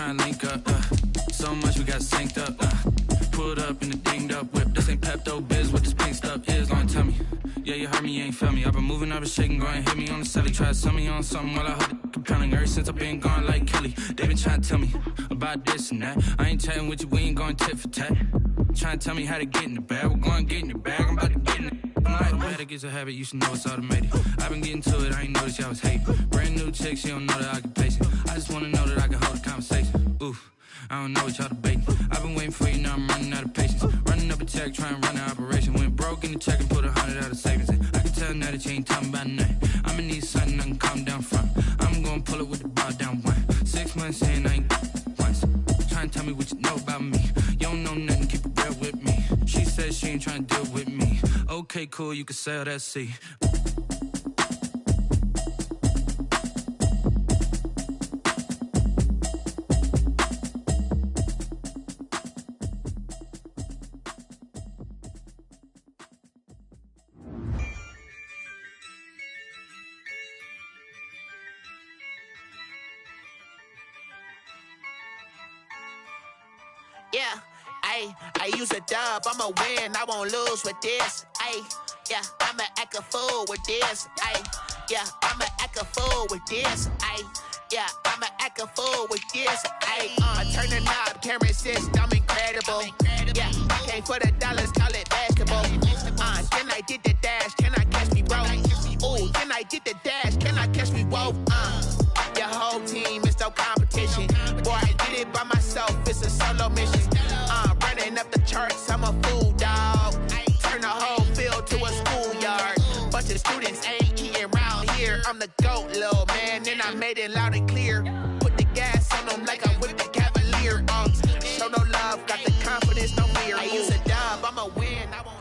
trying to link up. So much we got synced up. Pulled up in the dinged up whip. This ain't Pepto Biz, what this pink stuff is. Long tell me. Yeah, you heard me, you ain't felt me. I've been moving, I've been shaking, go and hit me on the celly. Try to sell me on something while I heard it compelling. Ever since I've been gone like Kelly, they been trying to tell me about this and that. I ain't chatting with you, we ain't going tit for tat. Trying to tell me how to get in the bag. We're going to get in the bag, I'm about to get in it. I'm like, automatic is a habit, you should know it's automated. I've been getting to it, I ain't noticed y'all was hating. Brand new chick, she don't know that I can pace it. I just wanna know that I can hold a conversation. Oof, I don't know what y'all debating. I've been waiting for you, now I'm running out of patience. Running up a check, trying to run an operation. Went broke in the check and put 100 out of savings in. I can tell now that you ain't talking about nothing. I'ma need something I can calm down from. I'm gonna pull it with the bar down one. 6 months in, I ain't once. Trying to tell me what you know about me. You don't know nothing, keep it real with me. She said she ain't trying to deal with me. Okay, cool, you can sell that C. Yeah, I use a dub, I'ma win, I won't lose with this. Yeah, I'ma act a fool with this. Yeah, I'ma act a fool with this. Yeah, I'ma act a fool with this. Turn the knob, camera assist, I'm incredible. Yeah, came for the dollars, call it basketball. Then I did the dash, can I catch me, bro? Ooh, then I did the dash, can I catch me, whoa? Your whole team is no competition. Boy, I did it by myself, it's a solo mission. Running up the charts, I'm a fool, dog. Turn the whole field to a schoolyard. Bunch of students ain't eating round here. I'm the GOAT, little man, and I made it loud and clear. Put the gas on them like I'm with the Cavalier. Show no love, got the confidence, no fear. I use a dub, I'ma win, I won't.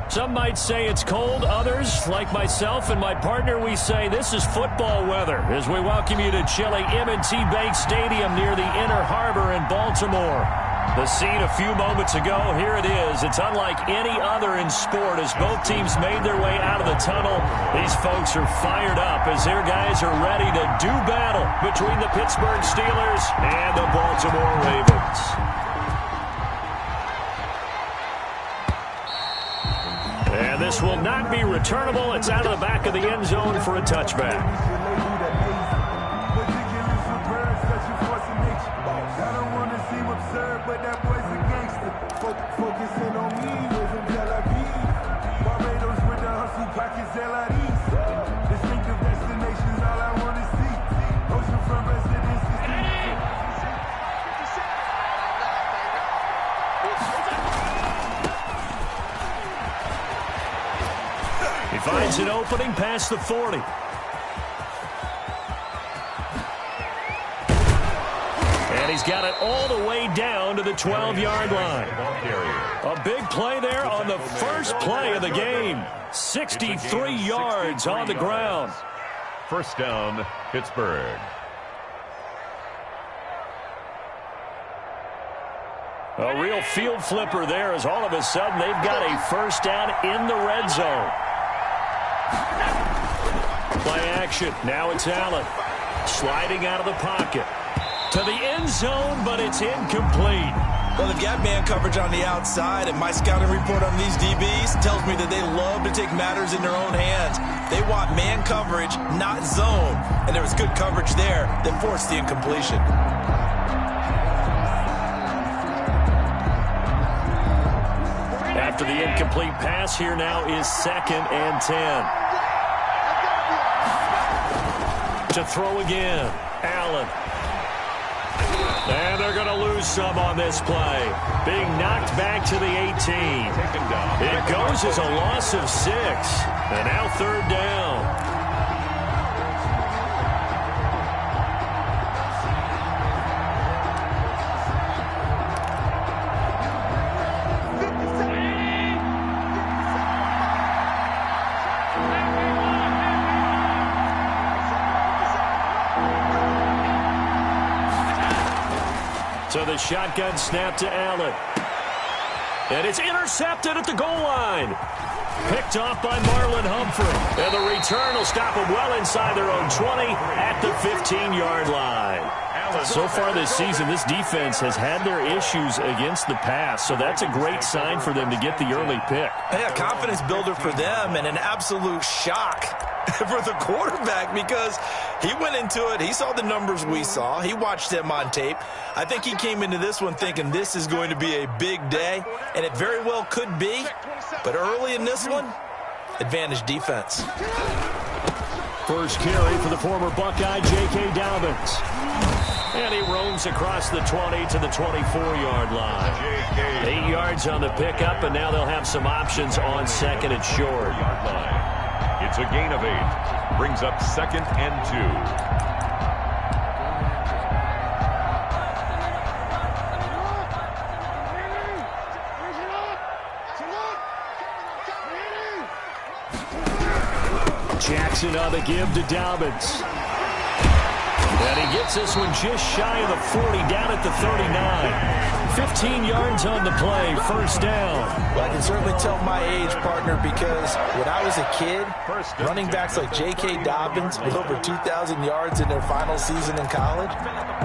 Some might say it's cold. Others, like myself and my partner, we say this is football weather as we welcome you to chilly M&T Bank Stadium near the Inner Harbor in Baltimore. The scene a few moments ago, here it is. It's unlike any other in sport as both teams made their way out of the tunnel. These folks are fired up as their guys are ready to do battle between the Pittsburgh Steelers and the Baltimore Ravens. And this will not be returnable. It's out of the back of the end zone for a touchback. He finds an opening past the 40. And he's got it all the way down to the 12-yard line. A big play there on the first play of the game. 63 yards on the ground. First down, Pittsburgh. A real field flipper there as all of a sudden they've got a first down in the red zone. Play action. Now it's Allen. Sliding out of the pocket. To the end zone, but it's incomplete. Well, they've got man coverage on the outside, and my scouting report on these DBs tells me that they love to take matters in their own hands. They want man coverage, not zone. And there was good coverage there that forced the incompletion. After the incomplete pass, here now is 2nd and 10. To throw again, Allen. And they're going to lose some on this play. Being knocked back to the 18. It goes as a loss of 6. And now 3rd down. So the shotgun snap to Allen. And it's intercepted at the goal line. Picked off by Marlon Humphrey. And the return will stop them well inside their own 20 at the 15-yard line. So far this season, this defense has had their issues against the pass, so that's a great sign for them to get the early pick. Yeah, confidence builder for them and an absolute shock for the quarterback because he went into it. He saw the numbers we saw. He watched them on tape. I think he came into this one thinking this is going to be a big day, and it very well could be. But early in this one, advantage defense. First carry for the former Buckeye, J.K. Dobbins. And he roams across the 20 to the 24-yard line. 8 yards on the pickup, and now they'll have some options on second and short. It's a gain of 8. Brings up 2nd and 2. Jackson on the give to Dobbins. And he gets this one just shy of the 40, down at the 39. 15 yards on the play, first down. Well, I can certainly tell my age, partner, because when I was a kid, running backs like J.K. Dobbins with over 2,000 yards in their final season in college,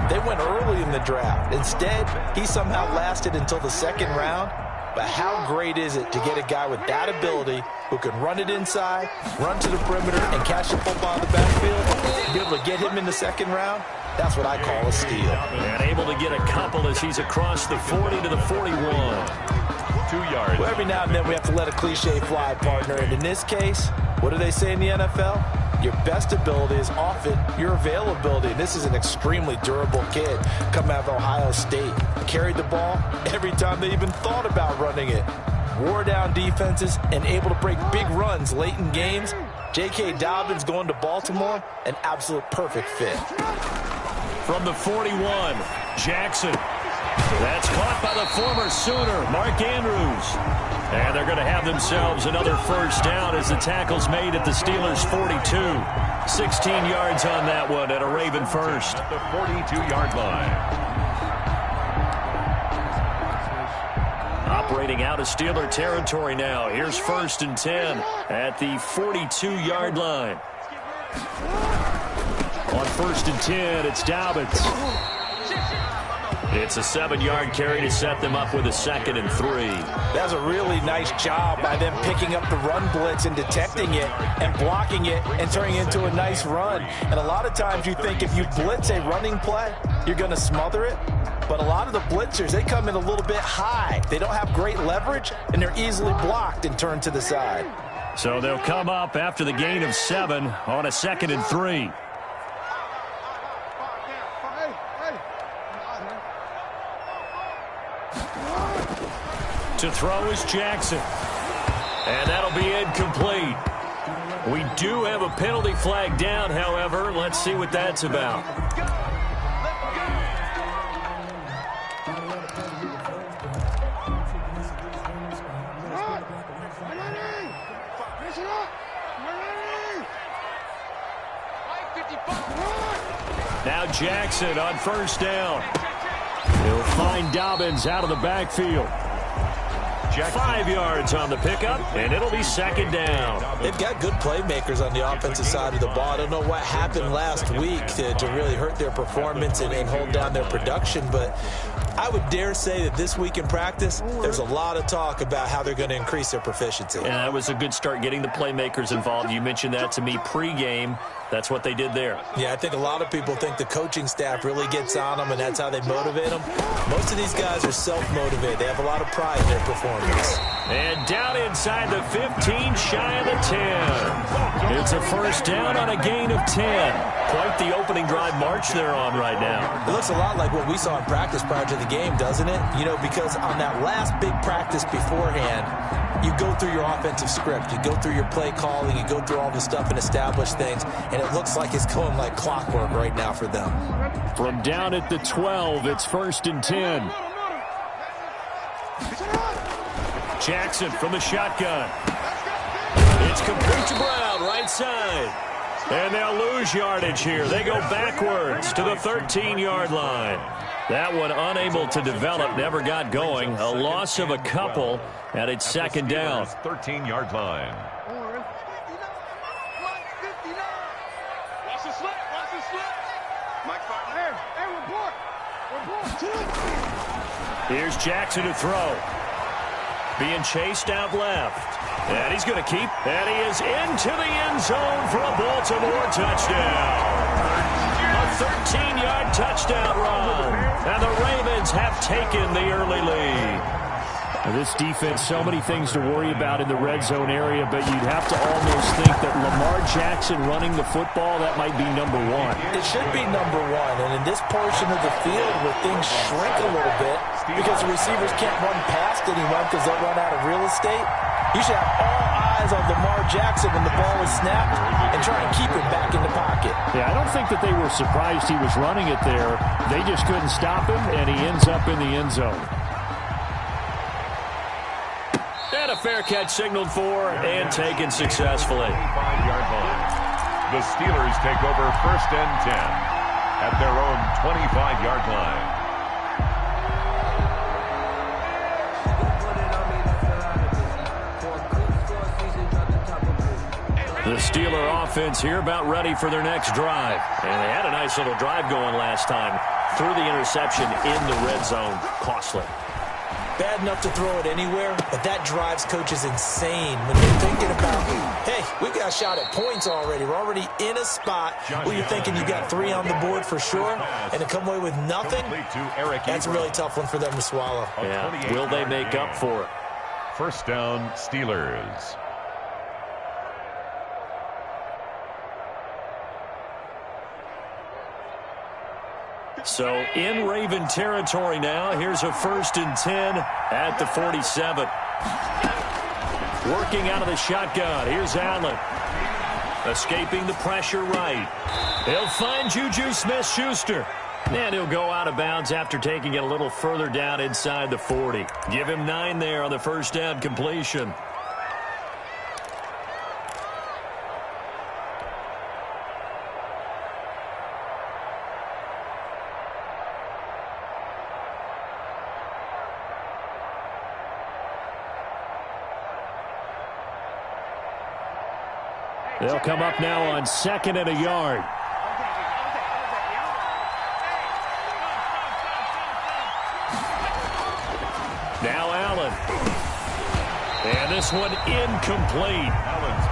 they went early in the draft. Instead, he somehow lasted until the 2nd round. But how great is it to get a guy with that ability who can run it inside, run to the perimeter, and catch the football in the backfield? Be able to get him in the 2nd round? That's what I call a steal. And able to get a couple as he's across the 40 to the 41. 2 yards. Well, every now and then we have to let a cliche fly, partner. And in this case, what do they say in the NFL? Your best ability is often your availability. This is an extremely durable kid coming out of Ohio State. Carried the ball every time they even thought about running it. Wore down defenses and able to break big runs late in games. J.K. Dobbins going to Baltimore, an absolute perfect fit. From the 41, Jackson. That's caught by the former Sooner, Mark Andrews. And they're going to have themselves another first down as the tackle's made at the Steelers' 42. 16 yards on that one at a Raven first. At the 42-yard line. Operating out of Steeler territory now. Here's 1st and 10 at the 42-yard line. On 1st and 10, it's Dobbins. It's a 7-yard carry to set them up with a 2nd and 3. That's a really nice job by them picking up the run blitz and detecting it and blocking it and turning it into a nice run. And a lot of times you think if you blitz a running play, you're going to smother it. But a lot of the blitzers, they come in a little bit high. They don't have great leverage, and they're easily blocked and turned to the side. So they'll come up after the gain of 7 on a 2nd and 3. To throw is Jackson. And that'll be incomplete. We do have a penalty flag down, however. Let's see what that's about. Now Jackson on first down. He'll find Dobbins out of the backfield. 5 yards on the pickup, and it'll be 2nd down. They've got good playmakers on the offensive side of the ball. I don't know what happened last week to really hurt their performance and hold down their production, but I would dare say that this week in practice, there's a lot of talk about how they're going to increase their proficiency. Yeah, that was a good start getting the playmakers involved. You mentioned that to me pregame. That's what they did there. Yeah, I think a lot of people think the coaching staff really gets on them, and that's how they motivate them. Most of these guys are self-motivated. They have a lot of pride in their performance. And down inside the 15, shy of the 10. It's a first down on a gain of 10. Quite the opening drive march they're on right now. It looks a lot like what we saw in practice prior to the game, doesn't it? You know, because on that last big practice beforehand, you go through your offensive script, you go through your play calling, you go through all the stuff and establish things, and it looks like it's going like clockwork right now for them. From down at the 12, it's 1st and 10. Jackson from the shotgun. It's complete to Brown, right side. And they'll lose yardage here. They go backwards to the 13-yard line. That one unable to develop, never got going. A loss of a couple, and it's second down. 13-yard line. Here's Jackson to throw. Being chased out left. And he's going to keep. And he is into the end zone for a Baltimore touchdown. A 13-yard touchdown run. And the Ravens have taken the early lead. This defense, so many things to worry about in the red zone area, but you'd have to almost think that Lamar Jackson running the football, that might be number one. It should be number one, and in this portion of the field where things shrink a little bit because the receivers can't run past anyone because they'll run out of real estate, you should have all eyes on Lamar Jackson when the ball is snapped and try and keep it back in the pocket. Yeah, I don't think that they were surprised he was running it there. They just couldn't stop him, and he ends up in the end zone. And a fair catch signaled for and taken successfully. 5-yard line. The Steelers take over 1st and 10 at their own 25-yard line. The Steeler offense here about ready for their next drive. And they had a nice little drive going last time. Threw the interception in the red zone. Costly. Bad enough to throw it anywhere, but that drives coaches insane when they're thinking about, hey, we've got a shot at points already. We're already in a spot where you're thinking you got 3 on the board for sure, and to come away with nothing, that's a really tough one for them to swallow. Yeah. Will they make up for it? 1st down, Steelers. So in Raven territory now. Here's a 1st and 10 at the 47. Working out of the shotgun. Here's Allen. Escaping the pressure right. He'll find Juju Smith-Schuster. And he'll go out of bounds after taking it a little further down inside the 40. Give him 9 there on the 1st down completion. They'll come up now on 2nd and a yard. Now Allen. And this one incomplete.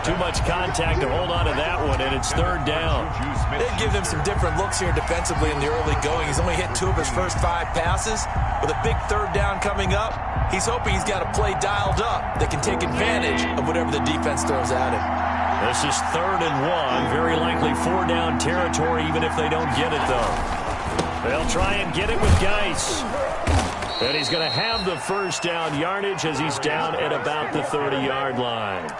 Too much contact to hold on to that one, and it's 3rd down. They give them some different looks here defensively in the early going. He's only hit 2 of his first 5 passes. With a big 3rd down coming up, he's hoping he's got a play dialed up that can take advantage of whatever the defense throws at him. This is 3rd and 1. Very likely 4 down territory, even if they don't get it, though. They'll try and get it with Geis. And he's going to have the 1st down yardage as he's down at about the 30-yard line.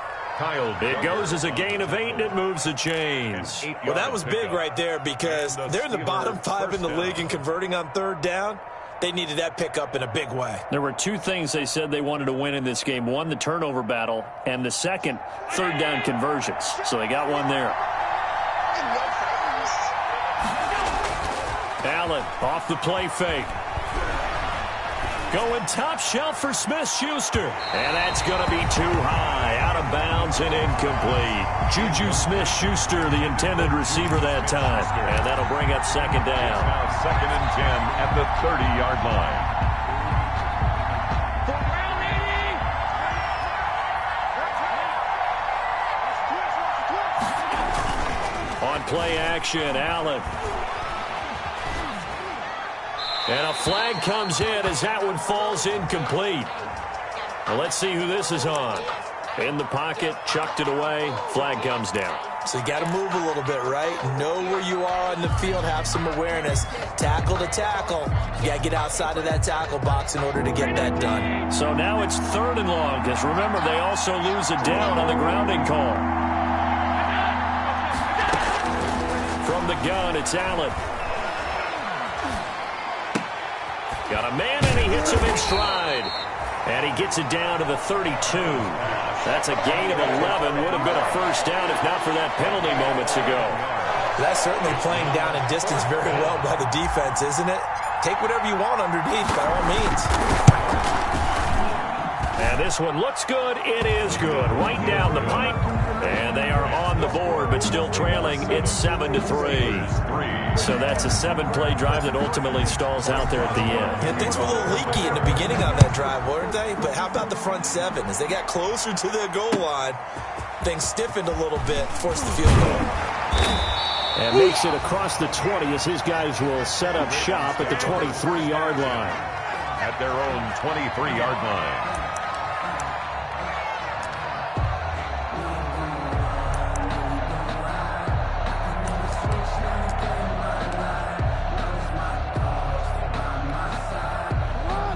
It goes as a gain of 8, and it moves the chains. Well, that was big right there because they're in the bottom 5 in the league in converting on 3rd down. They needed that pickup in a big way. There were 2 things they said they wanted to win in this game. One, the turnover battle, and the second, 3rd down conversions. So they got one there. Allen off the play fake. Going top shelf for Smith-Schuster. And that's going to be too high. Out of bounds and incomplete. Juju Smith-Schuster, the intended receiver that time. And that'll bring up 2nd down. Now 2nd and 10 at the 30-yard line. On play action, Allen. And a flag comes in as that one falls incomplete. Well, let's see who this is on. In the pocket, chucked it away, flag comes down. So you got to move a little bit, right? Know where you are on the field, have some awareness. Tackle to tackle. You got to get outside of that tackle box in order to get that done. So now it's 3rd and long, because remember, they also lose a down on the grounding call. From the gun, it's Allen. Got a man, and he hits him in stride. And he gets it down to the 32. That's a gain of 11. Would have been a 1st down if not for that penalty moments ago. That's certainly playing down in distance very well by the defense, isn't it? take whatever you want underneath, by all means. And this one looks good. It is good. Right down the pipe. And they are on the board, but still trailing. It's 7-3. So that's a 7-play drive that ultimately stalls out there at the end. Yeah, things were a little leaky in the beginning on that drive, weren't they? But how about the front seven? As they got closer to the goal line, things stiffened a little bit, forced the field goal. And makes it across the 20 as his guys will set up shop at the 23-yard line. At their own 23-yard line.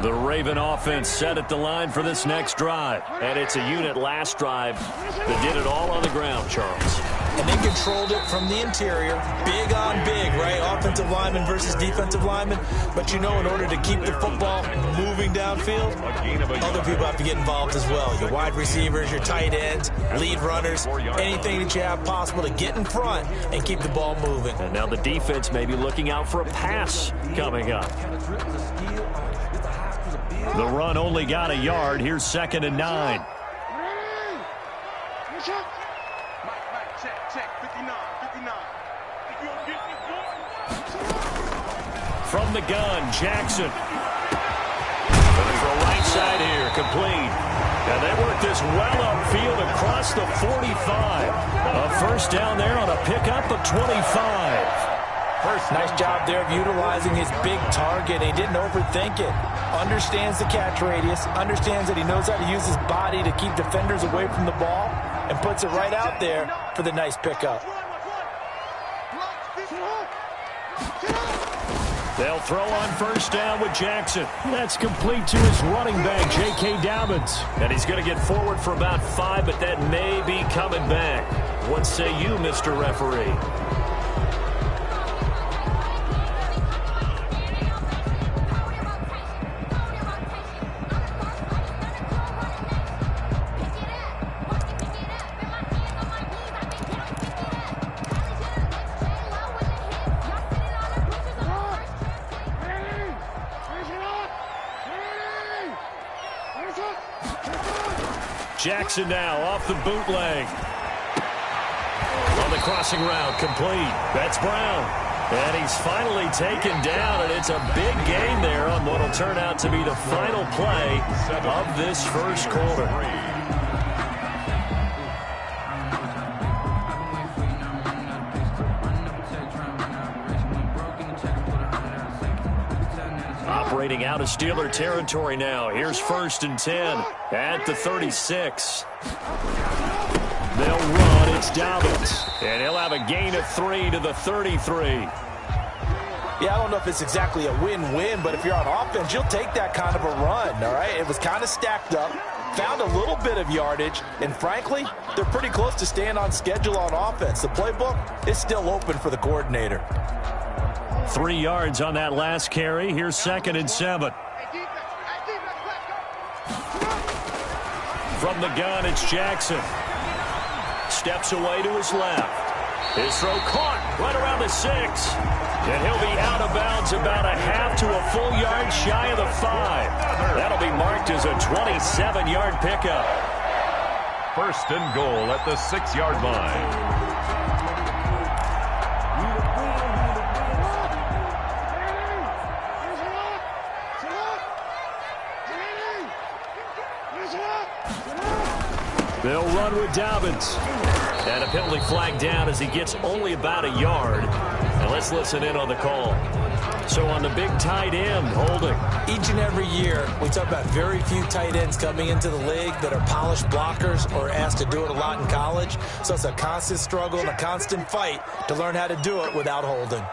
The Raven offense set at the line for this next drive. And it's a unit last drive that did it all on the ground, Charles. And they controlled it from the interior. Big on big, right? Offensive lineman versus defensive lineman. But you know, in order to keep the football moving downfield, other people have to get involved as well. Your wide receivers, your tight ends, lead runners, anything that you have possible to get in front and keep the ball moving. And now the defense may be looking out for a pass coming up. The run only got a yard. Here's 2nd and 9. From the gun, Jackson. Going to throw right side here, complete. And they work this well upfield across the 45. A first down there on a pickup of 25. Nice job there of utilizing his big target. He didn't overthink it. Understands the catch radius. Understands that he knows how to use his body to keep defenders away from the ball. And puts it right out there for the nice pickup. They'll throw on first down with Jackson. That's complete to his running back, J.K. Dobbins. And he's going to get forward for about 5, but that may be coming back. What say you, Mr. Referee? Jackson now off the bootleg. On the crossing route, complete. That's Brown. And he's finally taken down, and it's a big gain there on what will turn out to be the final play of this first quarter. Operating out of Steeler territory now. Here's 1st and 10 at the 36. They'll run. It's Dobbins. And he'll have a gain of 3 to the 33. Yeah, I don't know if it's exactly a win-win, but if you're on offense, you'll take that kind of a run, all right? It was kind of stacked up, found a little bit of yardage, and frankly, they're pretty close to staying on schedule on offense. The playbook is still open for the coordinator. 3 yards on that last carry. Here's 2nd and 7. From the gun, it's Jackson. Steps away to his left. His throw caught right around the 6. And he'll be out of bounds about a half to a full yard shy of the 5. That'll be marked as a 27-yard pickup. 1st and goal at the 6-yard line. They'll run with Dobbins. And a penalty flag down as he gets only about a yard. And let's listen in on the call. So on the big tight end, holding. Each and every year, we talk about very few tight ends coming into the league that are polished blockers or asked to do it a lot in college. So it's a constant struggle and a constant fight to learn how to do it without holding.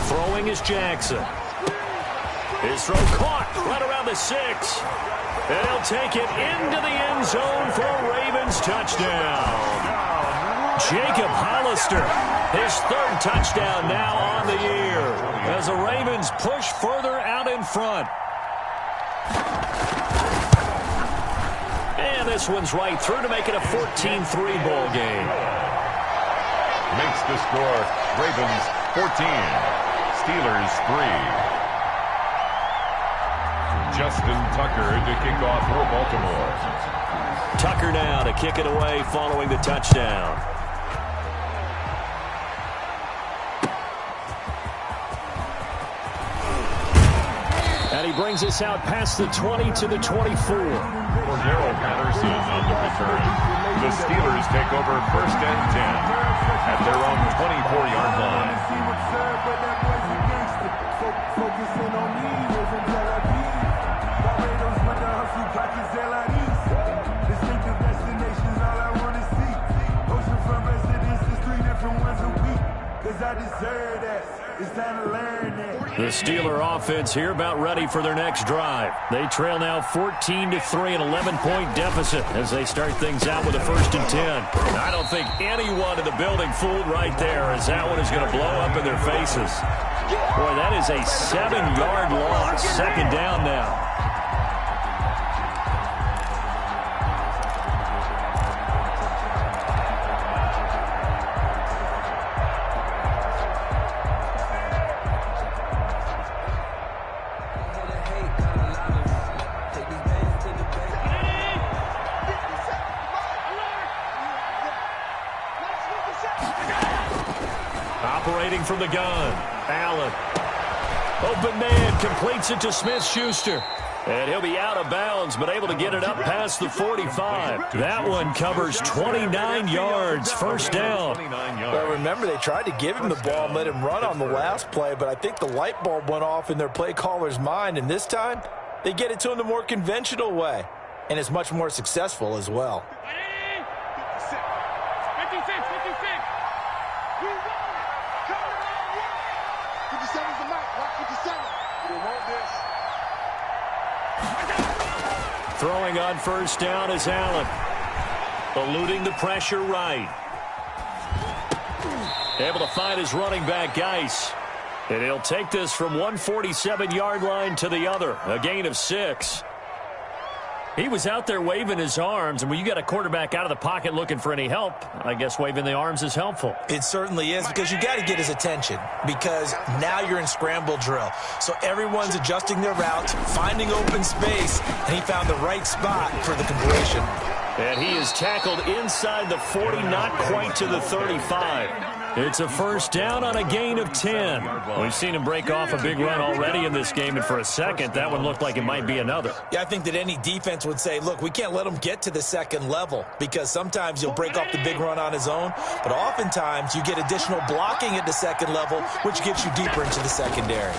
Throwing is Jackson. His throw caught right around the 6. And he'll take it into the end zone for a Ravens touchdown. Jacob Hollister, his 3rd touchdown now on the year as the Ravens push further out in front. And this one's right through to make it a 14-3 ball game. Makes the score Ravens 14, Steelers 3. Justin Tucker to kick off for Baltimore. Tucker now to kick it away following the touchdown. And he brings us out past the 20 to the 24. Cordero Patterson on the return. The Steelers take over 1st and 10 at their own 24-yard line. The Steeler offense here about ready for their next drive. They trail now 14-3, an 11-point deficit as they start things out with a 1st and 10. I don't think anyone in the building fooled right there, as that one is going to blow up in their faces. Boy, that is a 7-yard loss. 2nd down now. Operating from the gun, Allen. Open man, completes it to Smith-Schuster. And he'll be out of bounds, but able to get it up past the 45. That one covers 29 yards, 1st down. Well, remember, they tried to give him the ball and let him run on the last play, but I think the light bulb went off in their play caller's mind, and this time, they get it to him the more conventional way, and it's much more successful as well. 57's the mark. 57. We want this. Throwing on 1st down is Allen. Eluding the pressure right. Able to find his running back, Geis. And he'll take this from 147-yard line to the other. A gain of 6. He was out there waving his arms, and when you got a quarterback out of the pocket looking for any help, I guess waving the arms is helpful. It certainly is, because you got to get his attention, because now you're in scramble drill. So everyone's adjusting their routes, finding open space, and he found the right spot for the completion. And he is tackled inside the 40, not quite to the 35. It's a 1st down on a gain of 10. We've seen him break off a big run already in this game, and for a second, that one looked like it might be another. Yeah, I think that any defense would say, look, we can't let him get to the 2nd level, because sometimes he'll break off the big run on his own, but oftentimes you get additional blocking at the 2nd level, which gets you deeper into the secondary.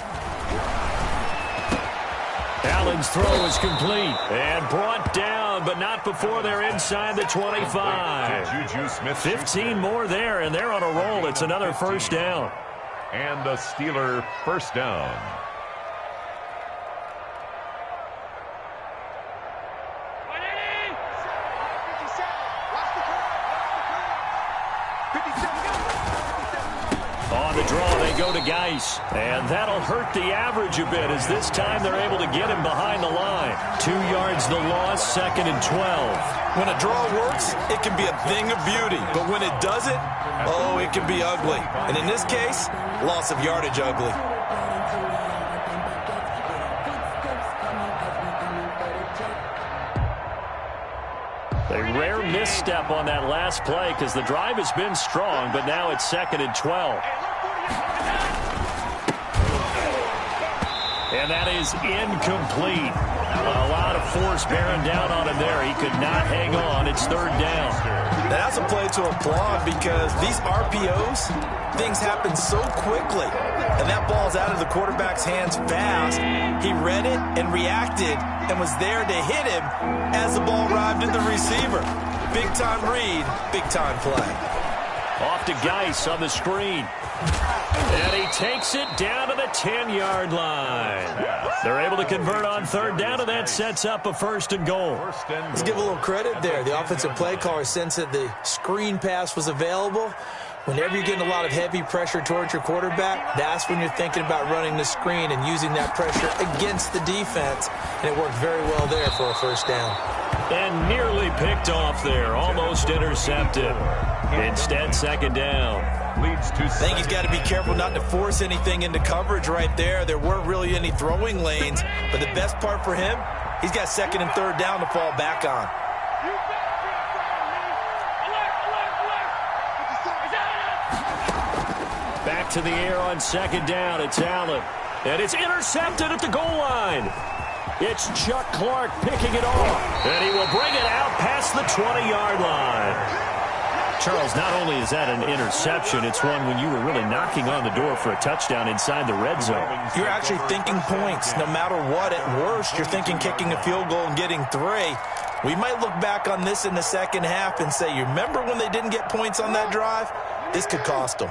Allen's throw is complete and brought down, but not before they're inside the 25. 15 more there, and they're on a roll. It's another 1st down. And a Steeler 1st down. On the draw, they go to Geis. And that'll hurt the average a bit, as this time they're able to get him behind the line. 2 yards the loss, 2nd and 12. When a draw works, it can be a thing of beauty. But when it doesn't, oh, it can be ugly. And in this case, loss of yardage ugly. A rare misstep on that last play, because the drive has been strong, but now it's 2nd and 12. And that is incomplete. A lot of force bearing down on him there. He could not hang on. It's 3rd down. That's a play to applaud, because these RPOs, things happen so quickly. And that ball's out of the quarterback's hands fast. He read it and reacted and was there to hit him as the ball arrived at the receiver. Big-time read, big-time play. Off to Geis on the screen. And he takes it down to the 10-yard line. They're able to convert on 3rd down, and that sets up a 1st and goal. Let's give a little credit there. The offensive play caller sensed that the screen pass was available. Whenever you're getting a lot of heavy pressure towards your quarterback, that's when you're thinking about running the screen and using that pressure against the defense. And it worked very well there for a 1st down. And nearly picked off there, almost intercepted. Instead, second down. Leads to I think he's got to be careful not to force anything into coverage right there. There weren't really any throwing lanes, but the best part for him, he's got second and third down to fall back on. Back to the air on second down. It's Allen. And it's intercepted at the goal line. It's Chuck Clark picking it off. And he will bring it out past the 20-yard line. Charles, not only is that an interception, it's one when you were really knocking on the door for a touchdown inside the red zone. You're actually thinking points. No matter what, at worst, you're thinking kicking a field goal and getting 3. We might look back on this in the second half and say, you remember when they didn't get points on that drive? This could cost them.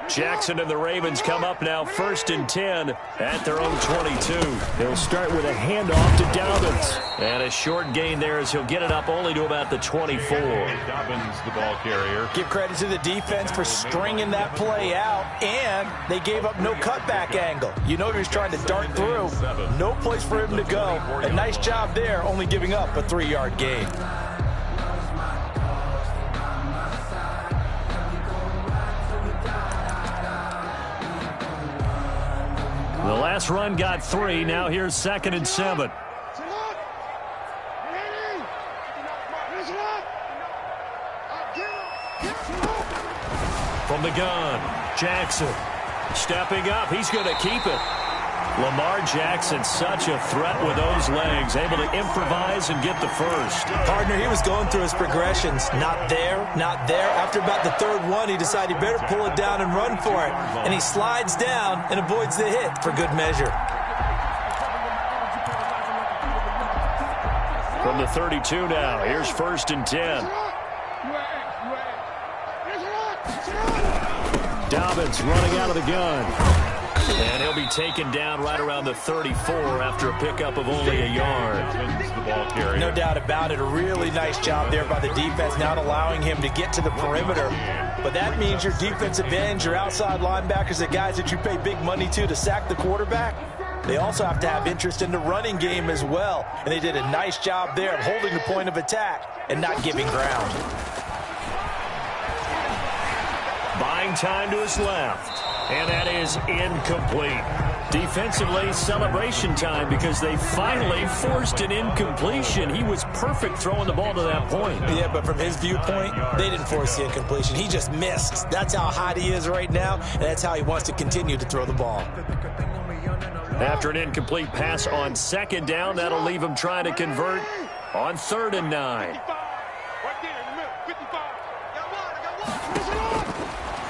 Jackson and the Ravens come up now 1st and 10 at their own 22. They'll start with a handoff to Dobbins. And a short gain there as he'll get it up only to about the 24. Dobbins, the ball carrier. Give credit to the defense for stringing that play out, and they gave up no cutback angle. You know he was trying to dart through. No place for him to go. A nice job there, only giving up a 3-yard gain. The last run got 3. Now here's 2nd and 7. From the gun, Jackson stepping up. He's going to keep it. Lamar Jackson, such a threat with those legs, able to improvise and get the first. Partner, he was going through his progressions. Not there, not there. After about the 3rd one, he decided he better pull it down and run for it. And he slides down and avoids the hit for good measure. From the 32 now, here's 1st and 10. Dobbins running out of the gun. And he'll be taken down right around the 34 after a pickup of only a yard. No doubt about it. A really nice job there by the defense, not allowing him to get to the perimeter. But that means your defensive ends, your outside linebackers, the guys that you pay big money to sack the quarterback, they also have to have interest in the running game as well. And they did a nice job there of holding the point of attack and not giving ground. Buying time to his left. And that is incomplete. Defensively, celebration time because they finally forced an incompletion. He was perfect throwing the ball to that point. Yeah, but from his viewpoint, they didn't force the incompletion. He just missed. That's how hot he is right now, and that's how he wants to continue to throw the ball. After an incomplete pass on 2nd down, that'll leave him trying to convert on 3rd and 9.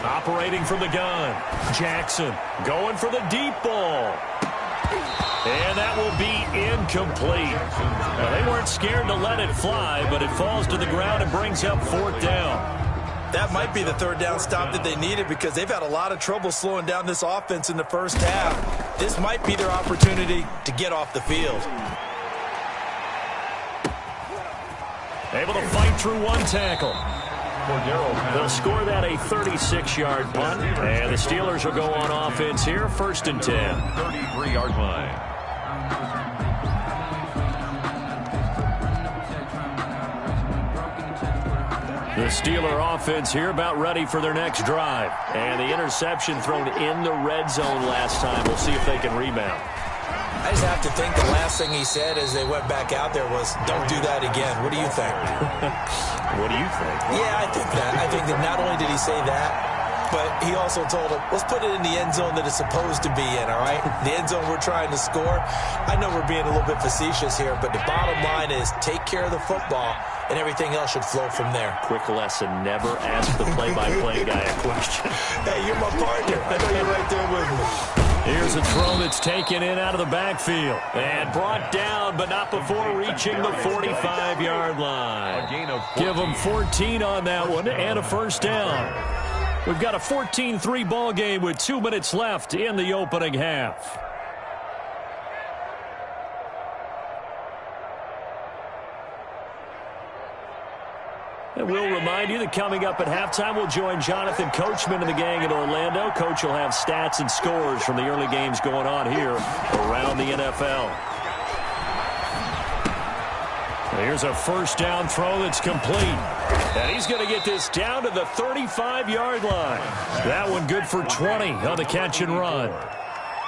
Operating from the gun, Jackson going for the deep ball. And that will be incomplete. Now, they weren't scared to let it fly, but it falls to the ground and brings up 4th down. That might be the 3rd down stop that they needed because they've had a lot of trouble slowing down this offense in the first half. This might be their opportunity to get off the field. Able to fight through one tackle. They'll score that a 36-yard punt, and the Steelers will go on offense here, 1st and 10. 33-yard line. The Steeler offense here about ready for their next drive. And the interception thrown in the red zone last time. We'll see if they can rebound. I just have to think the last thing he said as they went back out there was, don't do that again. What do you think? What do you think? Yeah, I think that. I think that not only did he say that, but he also told him, let's put it in the end zone that it's supposed to be in, all right? The end zone we're trying to score. I know we're being a little bit facetious here, but the bottom line is take care of the football, and everything else should flow from there. Quick lesson, never ask the play-by-play guy a question. Hey, you're my partner. I know you're right there with me. Here's a throw that's taken in out of the backfield. And brought down, but not before reaching the 45-yard line. Give them 14 on that one and a 1st down. We've got a 14-3 ball game with 2 minutes left in the opening half. And we'll remind you that coming up at halftime, we'll join Jonathan Coachman and the gang in Orlando. Coach will have stats and scores from the early games going on here around the NFL. Here's a first down throw that's complete. And he's going to get this down to the 35-yard line. That one good for 20 on the catch and run.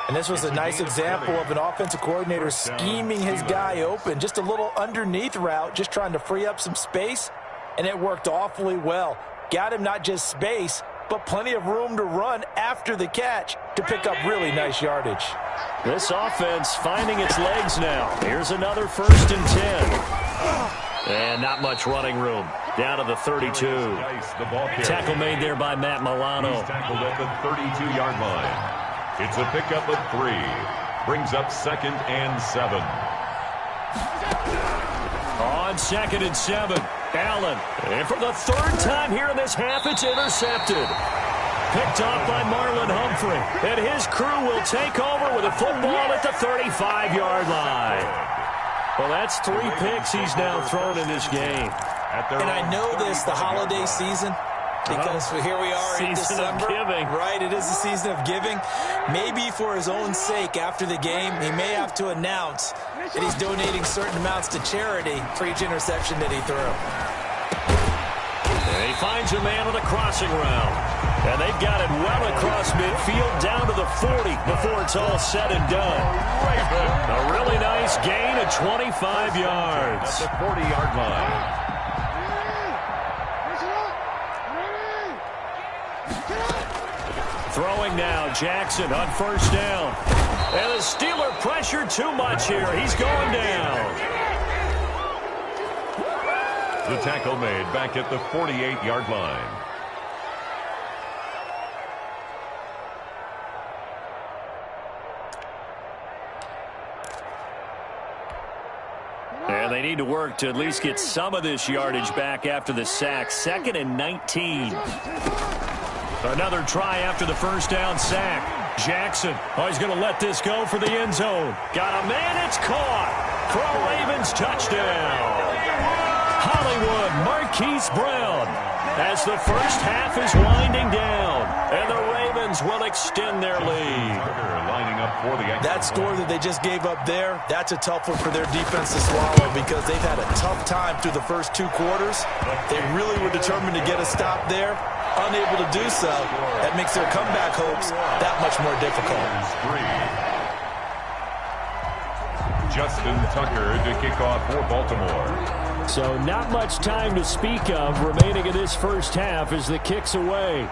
And this was a nice example of an offensive coordinator scheming his guy open. Just a little underneath route, just trying to free up some space, and it worked awfully well. Got him not just space, but plenty of room to run after the catch to pick up really nice yardage. This offense finding its legs now. Here's another 1st and 10. And not much running room. Down to the 32. Tackle made there by Matt Milano. He's tackled at the 32-yard line. It's a pickup of 3. Brings up 2nd and 7. On 2nd and 7. Allen. And for the 3rd time here in this half, it's intercepted. Picked off by Marlon Humphrey. And his crew will take over with a football at the 35-yard line. Well, that's 3 picks he's now thrown in this game. And I know this, the holiday season, because here we are in December. Season of giving. Right, it is the season of giving. Maybe for his own sake after the game, he may have to announce that he's donating certain amounts to charity for each interception that he threw. And he finds a man on the crossing route. And they've got it well across midfield down to the 40 before it's all said and done. A really nice gain of 25 yards. At the 40-yard line. Throwing now, Jackson on 1st down. And the Steeler pressure too much here. He's going down. The tackle made back at the 48-yard line. And they need to work to at least get some of this yardage back after the sack. 2nd and 19. Another try after the 1st down sack. Jackson, he's going to let this go for the end zone. Got a man, it's caught for a Ravens touchdown. Hollywood Marquise Brown as the first half is winding down. And the Ravens will extend their lead. Lining up for the that score that they just gave up there, that's a tough one for their defense to swallow because they've had a tough time through the first 2 quarters. They really were determined to get a stop there. Unable to do so, that makes their comeback hopes that much more difficult. Justin Tucker to kick off for Baltimore. So not much time to speak of remaining in this first half as the kick's away.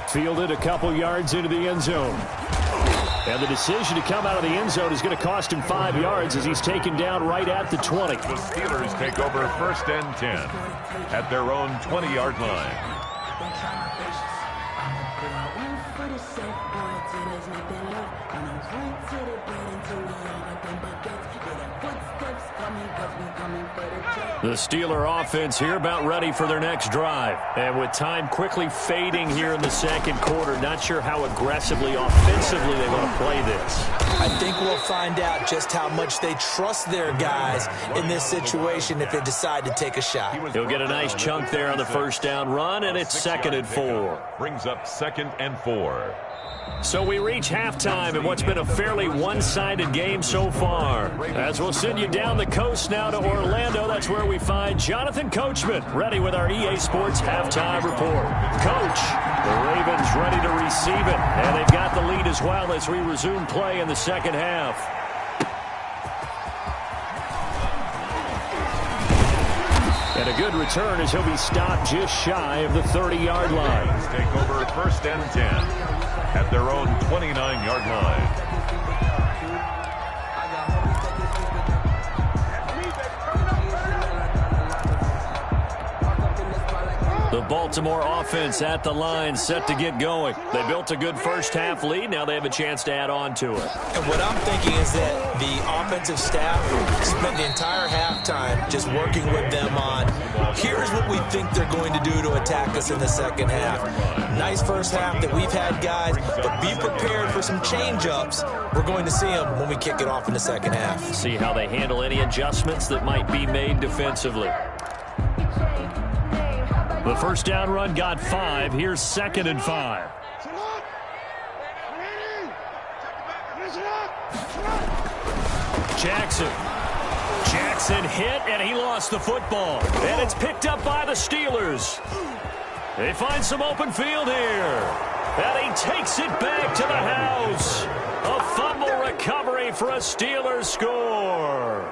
Fielded a couple yards into the end zone. And the decision to come out of the end zone is going to cost him 5 yards as he's taken down right at the 20. The Steelers take over 1st and 10 at their own 20-yard line. The Steeler offense here about ready for their next drive. And with time quickly fading here in the 2nd quarter, not sure how aggressively, offensively they want to play this. I think we'll find out just how much they trust their guys in this situation if they decide to take a shot. He'll get a nice chunk there on the 1st down run, and it's 2nd and 4. Brings up 2nd and 4. So we reach halftime in what's been a fairly one-sided game so far. As we'll send you down the coast now to Orlando, that's where we find Jonathan Coachman ready with our EA Sports Halftime Report. Coach, the Ravens ready to receive it, and they've got the lead as well as we resume play in the 2nd half. And a good return as he'll be stopped just shy of the 30-yard line. Take over 1st and 10 at their own 29-yard line. The Baltimore offense at the line, set to get going. They built a good first half lead. Now they have a chance to add on to it. And what I'm thinking is that the offensive staff spent the entire halftime just working with them on, here's what we think they're going to do to attack us in the second half. Nice first half that we've had, guys, but be prepared for some change-ups. We're going to see them when we kick it off in the second half. See how they handle any adjustments that might be made defensively. The first down run got 5. Here's 2nd and 5. Jackson Jackson hit, and he lost the football. And it's picked up by the Steelers. They find some open field here. And he takes it back to the house. A fumble recovery for a Steelers score.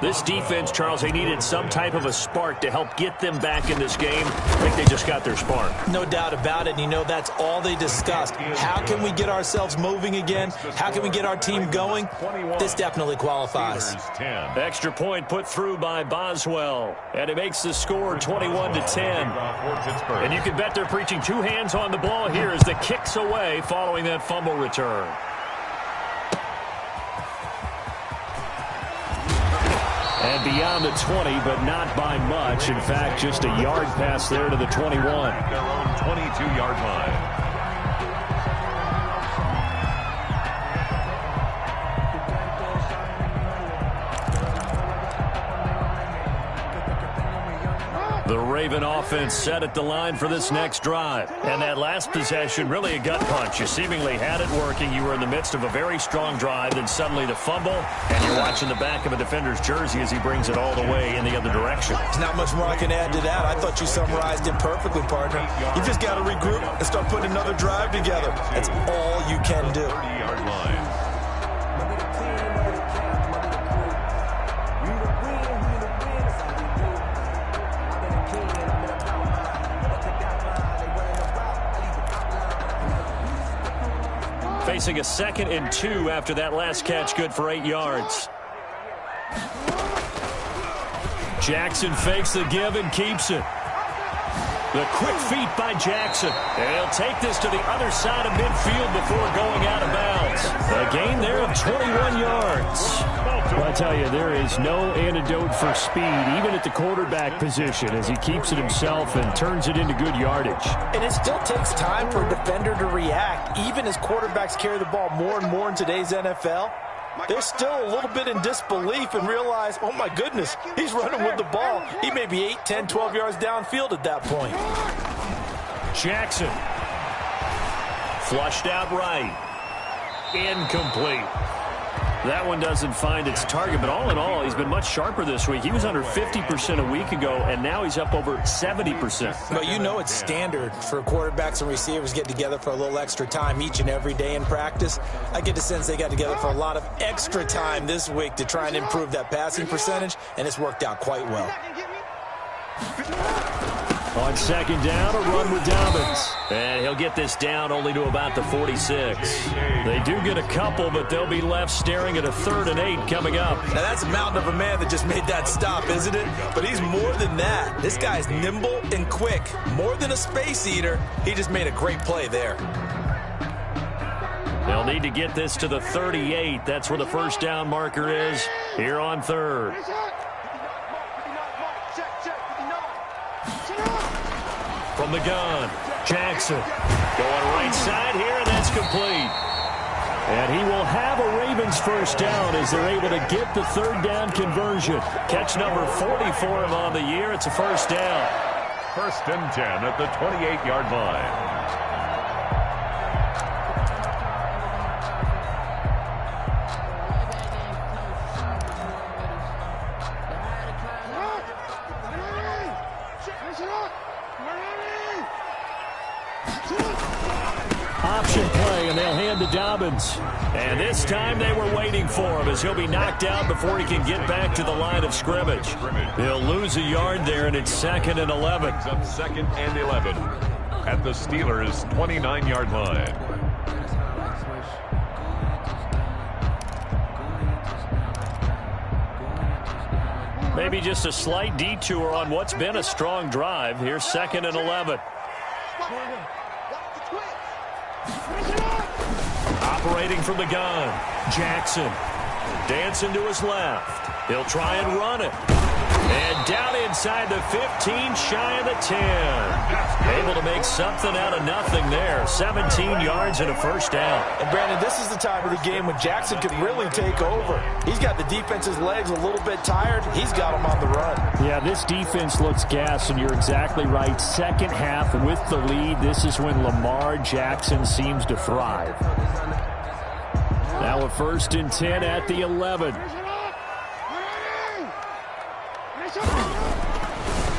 This defense, Charles, they needed some type of a spark to help get them back in this game. I think they just got their spark. No doubt about it. And you know, that's all they discussed. How can we get ourselves moving again? How can we get our team going? This definitely qualifies. Extra point put through by Boswell. And it makes the score 21-10. And you can bet they're preaching two hands on the ball here as the kick's away following that fumble return. And beyond the 20, but not by much. In fact, just a yard pass there to the 21. Their own 22-yard line. The Raven offense set at the line for this next drive. And that last possession, really a gut punch. You seemingly had it working. You were in the midst of a very strong drive. Then suddenly the fumble, and you're watching the back of a defender's jersey as he brings it all the way in the other direction. There's not much more I can add to that. I thought you summarized it perfectly, partner. You just got to regroup and start putting another drive together. That's all you can do. 30-yard line. Facing a 2nd and 2 after that last catch, good for 8 yards. Jackson fakes the give and keeps it. The quick feet by Jackson. And he'll take this to the other side of midfield before going out of bounds. A gain there of 21 yards. Well, I tell you, there is no antidote for speed, even at the quarterback position, as he keeps it himself and turns it into good yardage. And it still takes time for a defender to react. Even as quarterbacks carry the ball more and more in today's NFL, they're still a little bit in disbelief and realize, oh my goodness, he's running with the ball. He may be 8, 10, 12 yards downfield at that point. Jackson. Flushed out right. Incomplete. That one doesn't find its target, but all in all, he's been much sharper this week. He was under 50% a week ago, and now he's up over 70%. But you know it's standard for quarterbacks and receivers get together for a little extra time each and every day in practice. I get the sense they got together for a lot of extra time this week to try and improve that passing percentage, and it's worked out quite well. On 2nd down, a run with Dobbins. And he'll get this down only to about the 46. They do get a couple, but they'll be left staring at a 3rd and 8 coming up. Now that's a mountain of a man that just made that stop, isn't it? But he's more than that. This guy's nimble and quick. More than a space eater. He just made a great play there. They'll need to get this to the 38. That's where the first down marker is here on 3rd. From the gun, Jackson going right side here, and that's complete. And he will have a Ravens first down as they're able to get the 3rd down conversion. Catch number 40 for him on the year. It's a first down. 1st and 10 at the 28-yard line. Option play, and they'll hand to Dobbins. And this time they were waiting for him as he'll be knocked out before he can get back to the line of scrimmage. He'll lose a yard there, and it's 2nd and 11. Up 2nd and 11 at the Steelers' 29-yard line. Maybe just a slight detour on what's been a strong drive. Here's 2nd and 11. Operating from the gun, Jackson dancing to his left. He'll try and run it. And down inside the 15, shy of the 10. Able to make something out of nothing there. 17 yards and a first down. And Brandon, this is the time of the game when Jackson could really take over. He's got the defense's legs a little bit tired. He's got them on the run. Yeah, this defense looks gassed, and you're exactly right. 2nd half with the lead. This is when Lamar Jackson seems to thrive. Now a 1st and 10 at the 11.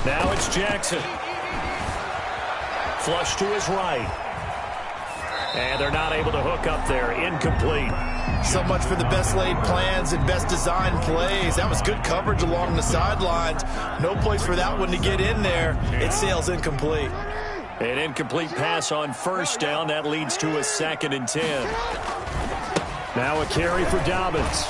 Now it's Jackson. Flush to his right. And they're not able to hook up there. Incomplete. So much for the best laid plans and best designed plays. That was good coverage along the sidelines. No place for that one to get in there. It sails incomplete. An incomplete pass on first down. That leads to a 2nd and 10. Now a carry for Dobbins.